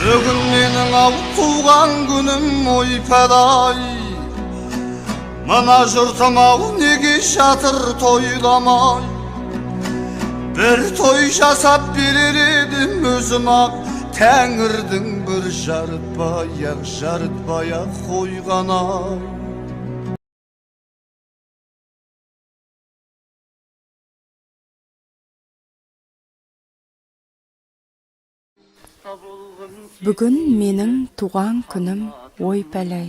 Бүгін менің ау туған күнім ойпадай, мына жұртым ау неге жатыр тойламай. Bir toy жасап берер едім өзім ақ, Тәңірдің бір жарытпай-ақ қойған-ай. Бүгін менің туған күнім ой-пәләй.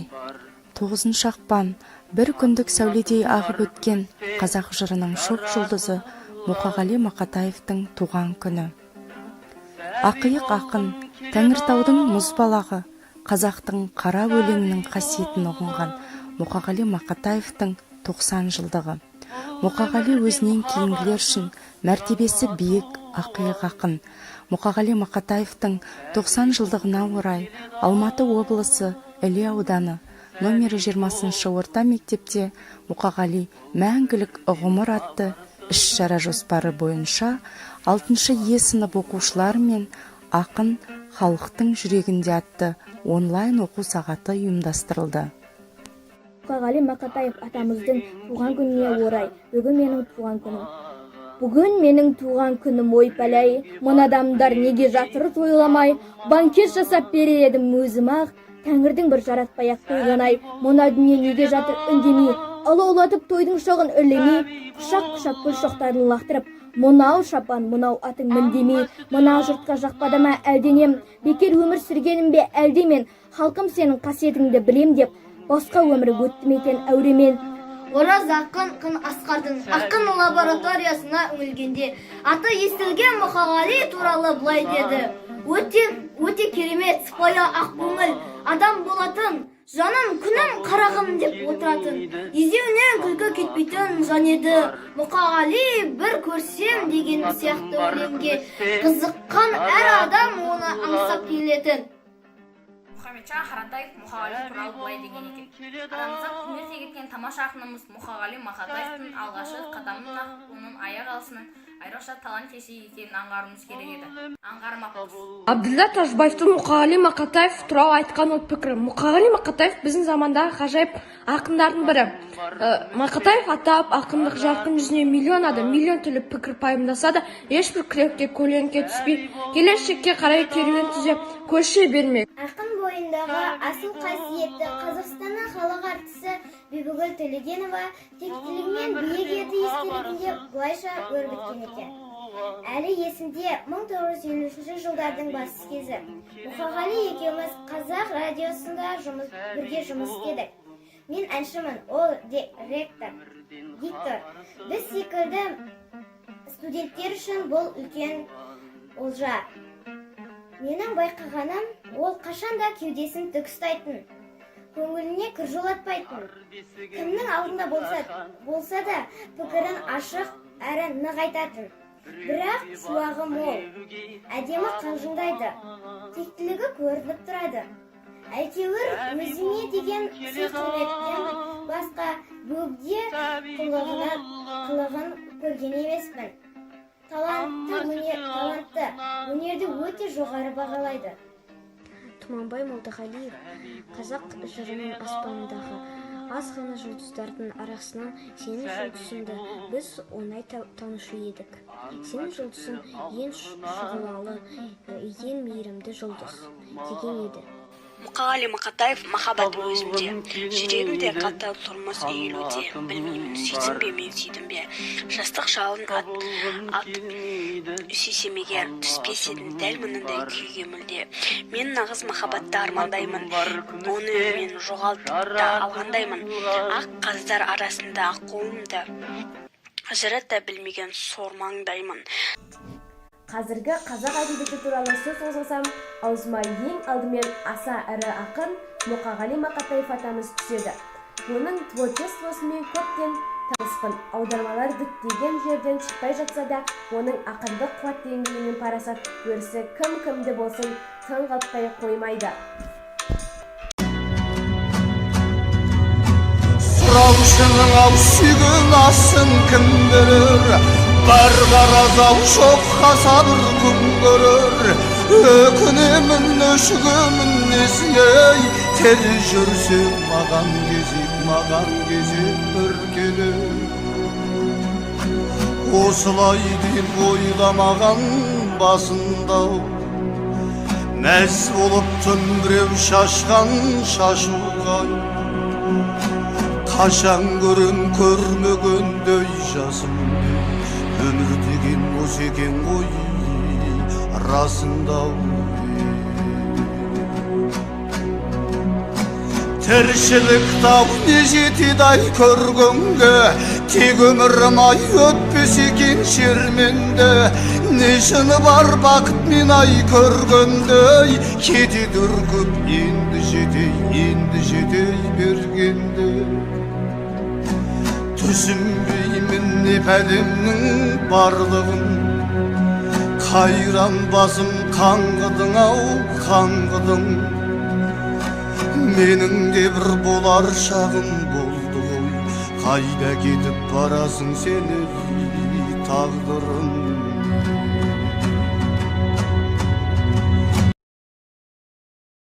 9 ақпан, бір күндік сәуледей ағып өткен қазақ жырының шоқ жұлдызы Мұқағали Мақатаевтың туған күні. Ақиық ақын, Тәңіртаудың мұз балағы, қазақтың қара өлеңінің қасиетін ұғынған Мұқағали Мақатаевтың 90 жылдығы. Мұқағали өзінен кейінгілер үшін мәртебесі биік ақиық ақын. Мұқағали Мақатаевтың 90 жылдығына орай Алматы облысы Іле ауданы номері 20 орта мектепте Мұқағали мәңгілік ғұмыр атты іс-шара жоспары бойынша 6-шы Е сынып оқушылары мен ақын халықтың жүрегінде атты онлайн оқу сағаты ұйымдастырылды. Мұқағали Мақатаев атамыздың туған күніне орай, бүгін менің туған күнім. Бүгін менің туған күнім ой-пәләй, мұн адамдар неге жатыр тойламай, банкет жасап берер едім өзім ақ, Тәңірдің бір жаратпай-ақ қойған-ай, мұна дүние неге жатыр үндемей, алаулатып тойдың шоғын үрлемей, құшақ-құшақ гүл шоқтарын лақтырып, мұнау шапан, мұнау атың міндемей, мұна жұртқа жақпады ма әлденем, бекер өмір сүргенім бе әлдемен, халқым сенің қасиетіңді білем деп, басқа өмір өттім екен әуремен. Ораз ақын Асқардың ақын лабораториясына үңілгенде аты естілген Мұқағали туралы былай деді: өте керемет, сыпайы ақ көңіл адам болатын, жаным күнім қарағым деп отыратын, езуінен күлкі кетпейтін жан еді. Мұқағали бір көрсем деген сияқты өлеңге қызыққан әр адам оны аңсап келетін. Мұхамеджан Харатаев Мұқағали туралы былай деген екен: адамзат құрмет еткен тамаша ақынымыз Мұқағали Мақатаевтың алғашқы қадамын оның аяқ алысының айрықша талант иесі екенін аңғаруымыз керек еді. Аңғармаппыз. Абдулла Тажбаевтың Мұқағали Мақатаев туралы айтқан ой пікірі. Мұқағали Мақатаев біздің замандағы ғажайып ақындардың бірі. Мақатаев атап ақындық жарқын жүзіне миллион адам миллион түрлі пікір пайымдаса да, ешбір күрекке көлеңке түспей, келешекке қарай керуен түзеп көше бермек. Ақын бойындағы асыл қасиетті Қазақстанның халық әртісі Бибігүл Төлегенова тектілігімен биік еді естелігінде бұлайша өрбіткен екен. Әлі есімде 1953 жылдардың бас кезі. Мұқағали екеуміз қазақ радиосында бірге жұмыс істедік. Мен әншімін, ол ректор, диктор. Біз секілді студенттер үшін бұл үлкен олжа. Менің байқағаным, ол қашанда кеудесін тік ұстайтын, көңіліне кір жолатпайтын. Кімнің алдында болса да пікірін ашық әрі нық айтатын. Бірақ суағы мол, әдемі қалжыңдайды, тектілігі көрініп тұрады. Әйтеуір өзіне деген сый-құрметтен басқа бөгде қылығын көрген емеспін. Талантты өнерді өте жоғары бағалайды. Тұманбай Молдағалиев қазақ жырының аспанындағы аз ғана жұлдыздардың арасынан сенің жұлдызыңды біз оңай танушы едік. Сенің жұлдызың ең шұғылалы, ең мейірімді жұлдыз деген еді. Мұқағали Мақатаев махаббаттың өзінде, жүрегімде қатал тұрмыс үйілуде, білмеймін, сүйдім бе, мен сүйдім бе, жастық жалын атып сүйсемеге түспес едім дәл мұндай күйге мүлде. Мен нағыз махаббатты армандаймын, оны мен жоғалтып та алғандаймын, ақ қаздар арасында қолымды ажырата білмеген сормаңдаймын. Қазіргі қазақ әдебиеті туралы сөз қозғасам, аузыма ең алдымен аса ірі ақын Мұқағали Мақатаев атамыз түседі. Оның творчествосымен көптен таныспын. Аудармалар діттеген жерден шықпай жатса да, оның ақындық қуат деңгейі мен парасат өрісі кім-кімді болсын таңғалдырмай қоймайды. Сұраушының ау сүйген асын кім берер, бар қарадау жоққа сабыр күн көрер. өкінемін өшігемін несіне тер жүрсе маған кезек бір келер осылай деп ойламаған басында мәз болып түн біреу шашқан шашуға қашан көрмегендей жасымды өмір деген осы екен ғой расында тіршілік тау не жетеді ай көргенге тек өмірім ай өтпес екен шерменде не шыны бар бақыт мен ай көргендей кетеді үркіп енді жетей бергенде түсінбеймін не пәлемнің барлығын қайран басым қаңғыдың ау қаңғыдың менің де бір болар шағым болды ғой қайда кетіп барасың сен ей тағдырым